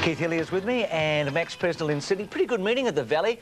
Keith Hillier's with me and Max Presnell in Sydney. Pretty good meeting at the Valley.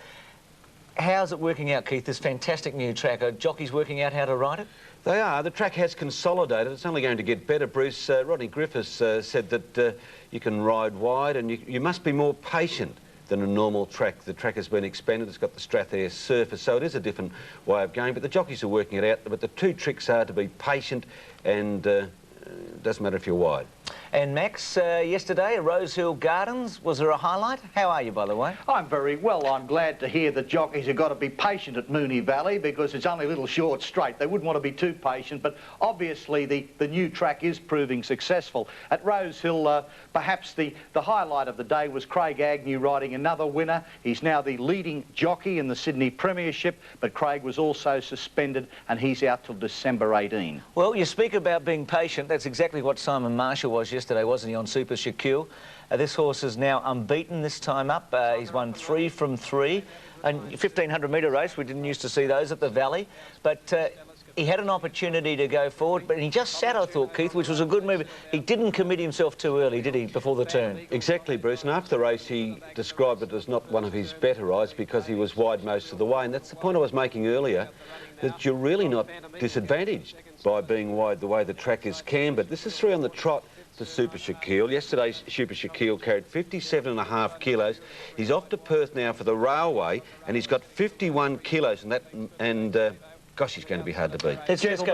How's it working out, Keith, this fantastic new track? Are jockeys working out how to ride it? They are. The track has consolidated. It's only going to get better, Bruce. Rodney Griffiths said that you can ride wide and you must be more patient than a normal track. The track has been expanded. It's got the Strathair surface, so it is a different way of going. But the jockeys are working it out. But the two tricks are to be patient and it doesn't matter if you're wide. And Max, yesterday at Rosehill Gardens, was there a highlight? How are you, by the way? I'm very well. I'm glad to hear that jockeys have got to be patient at Moonee Valley because it's only a little short straight. They wouldn't want to be too patient, but obviously the new track is proving successful. At Rosehill, perhaps the highlight of the day was Craig Agnew riding another winner. He's now the leading jockey in the Sydney Premiership, but Craig was also suspended and he's out till December 18. Well, you speak about being patient. That's exactly what Simon Marshall was yesterday, wasn't he, on Super Shaquille? This horse is now unbeaten this time up. He's won 3 from 3. A 1,500-metre race, we didn't used to see those at the Valley. But he had an opportunity to go forward, but he just sat, I thought, Keith, which was a good move. He didn't commit himself too early, did he, before the turn? Exactly, Bruce. And after the race, he described it as not one of his better rides because he was wide most of the way. And that's the point I was making earlier, that you're really not disadvantaged by being wide the way the track is cambered. This is 3 on the trot to Super Shaquille. Yesterday's Super Shaquille carried 57.5 kilos. He's off to Perth now for the railway, and he's got 51 kilos, and gosh, he's going to be hard to beat.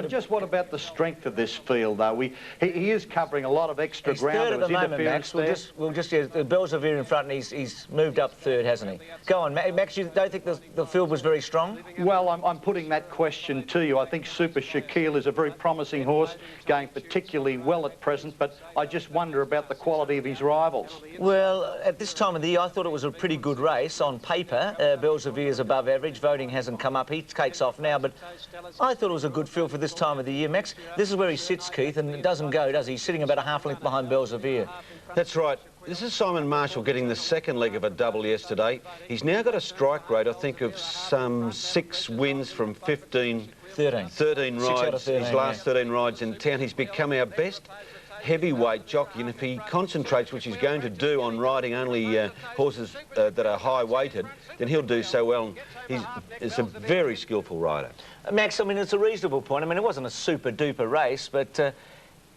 Just what about the strength of this field, though? He is covering a lot of extra ground. Third at the moment, Max. We'll just the Belzevere in front, and he's moved up third, hasn't he? Go on, Max. You don't think the field was very strong? Well, I'm putting that question to you. I think Super Shaquille is a very promising horse, going particularly well at present, but I just wonder about the quality of his rivals. Well, at this time of the year, I thought it was a pretty good race. On paper, Belzevere's above average. Voting hasn't come up. He takes off now, but I thought it was a good field for this time of the year, Max. This is where he sits, Keith, and it doesn't go, does he? He's sitting about a half length behind Belzevere. That's right. This is Simon Marshall getting the second leg of a double yesterday. He's now got a strike rate, I think, of some 6 wins from 13 rides. 13, his last 13 rides in town. He's become our best heavyweight jockey, and if he concentrates, which he's going to do, on riding only horses that are high-weighted, then he'll do so well. He's a very skillful rider. Max, I mean, it's a reasonable point. I mean, it wasn't a super-duper race, but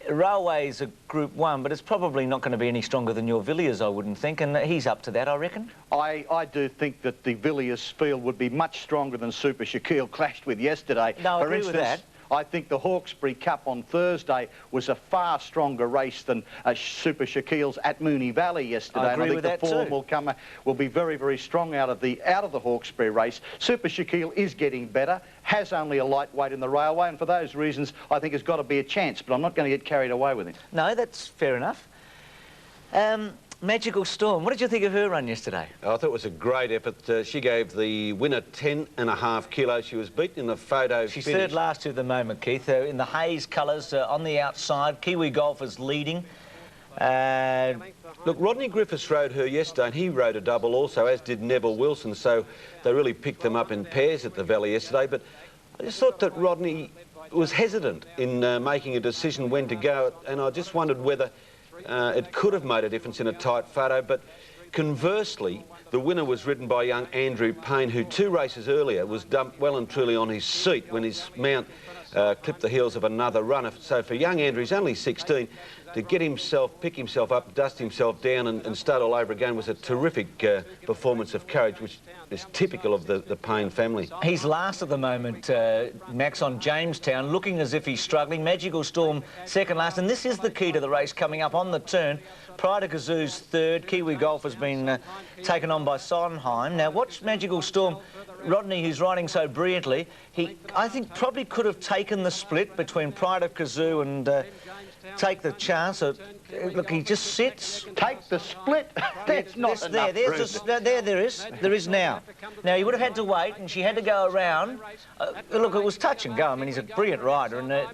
Railway's a Group 1, but it's probably not going to be any stronger than your Villiers, I wouldn't think, and he's up to that, I reckon. I do think that the Villiers field would be much stronger than Super Shaquille clashed with yesterday. No, I agree with that. I think the Hawkesbury Cup on Thursday was a far stronger race than Super Shaquille's at Moonee Valley yesterday. I agree with that too. And I think the form will be very, very strong out of the Hawkesbury race. Super Shaquille is getting better, has only a lightweight in the railway, and for those reasons, I think it's got to be a chance. But I'm not going to get carried away with him. No, that's fair enough. Magical Storm, what did you think of her run yesterday? I thought it was a great effort. She gave the winner 10.5 kilos. She was beaten in the photo She's finish. third last at the moment, Keith, in the haze colours on the outside. Kiwi Golfers leading. Look, Rodney Griffiths rode her yesterday, and he rode a double also, as did Neville Wilson, so they really picked them up in pairs at the Valley yesterday. But I just thought that Rodney was hesitant in making a decision when to go, and I just wondered whether it could have made a difference in a tight photo. But conversely, the winner was ridden by young Andrew Payne, who 2 races earlier was dumped well and truly on his seat when his mount clipped the heels of another runner. So for young Andrew, he's only 16, to get himself, pick himself up, dust himself down and start all over again was a terrific performance of courage, which is typical of the Payne family. He's last at the moment, Max, on Jamestown, looking as if he's struggling. Magical Storm second last, and this is the key to the race coming up on the turn. Pride of Kazoo's third. Kiwi Golf has been taken on by Sondheim. Now watch Magical Storm. Rodney, who's riding so brilliantly, I think probably could have taken the split between Pride of Kazoo and take the chance. Look, he just sits. Take the split? That's not enough. There is now. Now, he would have had to wait, and she had to go around. Look, it was touch and go. I mean, he's a brilliant rider, and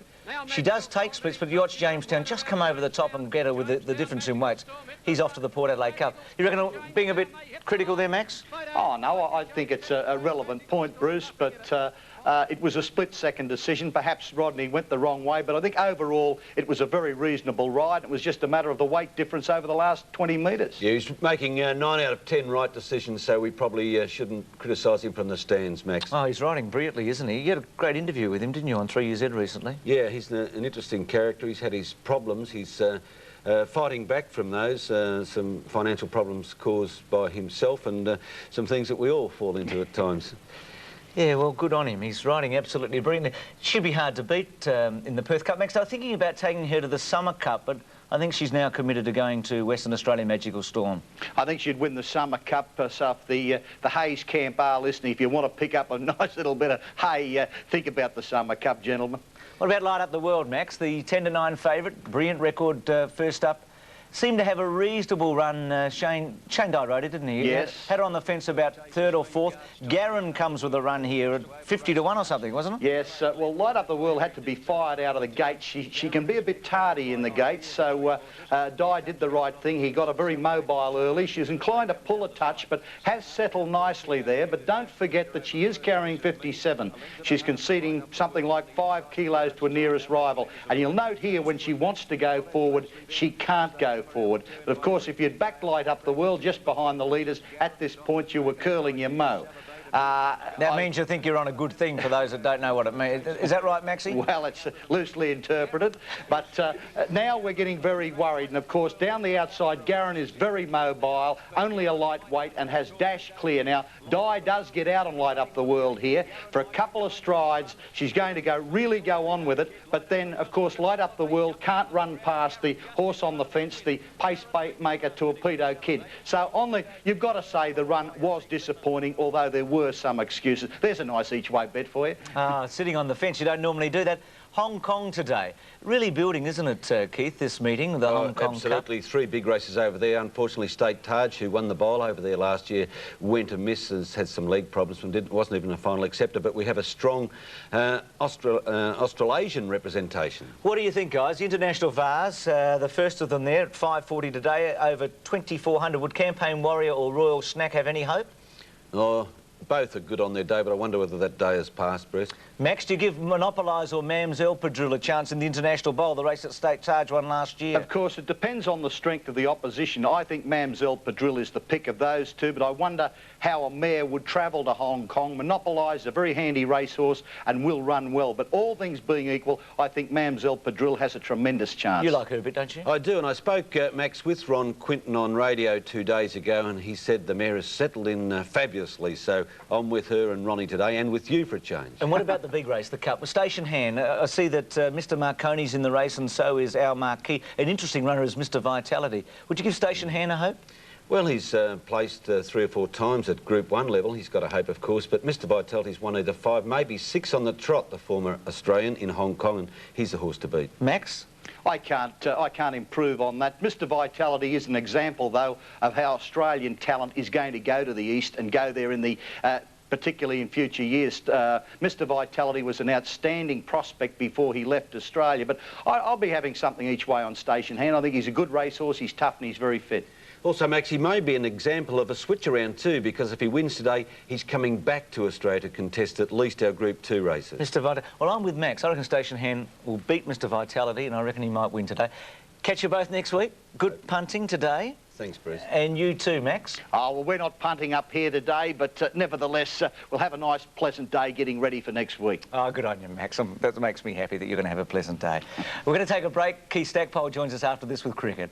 she does take splits, but you watch Jamestown just come over the top and get her with the difference in weights. He's off to the Port Adelaide Cup. You reckon being a bit critical there, Max? Oh, no, I think it's a relevant point, Bruce, but It was a split-second decision. Perhaps Rodney went the wrong way, but I think overall it was a very reasonable ride. It was just a matter of the weight difference over the last 20 metres. Yeah, he's making 9 out of 10 right decisions, so we probably shouldn't criticise him from the stands, Max. Oh, he's riding brilliantly, isn't he? You had a great interview with him, didn't you, on 3UZ recently? Yeah, he's an interesting character. He's had his problems. He's fighting back from those, some financial problems caused by himself and some things that we all fall into at times. Yeah, well, good on him. He's riding absolutely brilliantly. Should be hard to beat in the Perth Cup. Max, I was thinking about taking her to the Summer Cup, but I think she's now committed to going to Western Australia Magical Storm. I think she'd win the Summer Cup. So if the Hayes camp are listening, if you want to pick up a nice little bit of hay, think about the Summer Cup, gentlemen. What about Light Up the World, Max? The 10-9 favourite, brilliant record first up. Seemed to have a reasonable run. Shane Dye rode it, didn't he? Yes. Had her on the fence about 3rd or 4th. Garron comes with a run here at 50-1 or something, wasn't it? Yes. Well, Light Up the World had to be fired out of the gate. She can be a bit tardy in the gates, so Dye did the right thing. He got a very mobile early. She was inclined to pull a touch, but has settled nicely there. But don't forget that she is carrying 57. She's conceding something like 5 kilos to a nearest rival. And you'll note here, when she wants to go forward, she can't go forward. But of course, if you'd back Light Up the World just behind the leaders, at this point you were curling your mo. That means you think you're on a good thing, for those that don't know what it means. Is that right, Maxie? Well, it's loosely interpreted, but now we're getting very worried. And of course, down the outside, Garron is very mobile, only a lightweight, and has dash clear. Now, Dye does get out and Light Up the World here for a couple of strides. She's going to really go on with it, but then, of course, Light Up the World can't run past the horse on the fence, the pacemaker Torpedo Kid. So you've got to say the run was disappointing, although there were some excuses. There's a nice each-way bet for you. Sitting on the fence, you don't normally do that. Hong Kong today. Really building, isn't it, Keith, this meeting, the Hong Kong absolutely. Cup? 3 big races over there. Unfortunately, State Taj, who won the bowl over there last year, went amiss, has had some leg problems and wasn't even a final acceptor. But we have a strong Australasian representation. What do you think, guys? The International Vars, the first of them there at 5:40 today, over 2,400. Would Campaign Warrior or Royal Snack have any hope? Oh, both are good on their day, but I wonder whether that day has passed, Bruce. Max, do you give Monopolise or Mamselle Padrille a chance in the International Bowl, the race that State Taj won last year? Of course, it depends on the strength of the opposition. I think Mamselle Padrille is the pick of those two, but I wonder how a mare would travel to Hong Kong. Monopolise is a very handy racehorse and will run well, but all things being equal, I think Mamselle Padrille has a tremendous chance. You like her a bit, don't you? I do, and I spoke, Max, with Ron Quinton on radio 2 days ago, and he said the mare has settled in fabulously, so I'm with her and Ronnie today, and with you for a change. And what about the big race, the Cup? With Station Han, I see that Mr Marconi's in the race, and so is our Marquis. An interesting runner is Mr Vitality. Would you give Station Han a hope? Well, he's placed 3 or 4 times at Group 1 level. He's got a hope, of course, but Mr Vitality's won either 5, maybe 6 on the trot, the former Australian, in Hong Kong, and he's the horse to beat. Max? I can't improve on that. Mr Vitality is an example, though, of how Australian talent is going to go to the East and go there in the... particularly in future years. Mr Vitality was an outstanding prospect before he left Australia, but I'll be having something each way on Station Han. I think he's a good racehorse, he's tough and he's very fit. Also, Max, he may be an example of a switch around too, because if he wins today, he's coming back to Australia to contest at least our Group 2 races. Mr Vitality, well, I'm with Max. I reckon Station Han will beat Mr Vitality, and I reckon he might win today. Catch you both next week. Good punting today. Thanks, Bruce. And you too, Max. Oh, well, we're not punting up here today, but nevertheless, we'll have a nice, pleasant day getting ready for next week. Oh, good on you, Max. That makes me happy that you're going to have a pleasant day. We're going to take a break. Keith Stackpole joins us after this with cricket.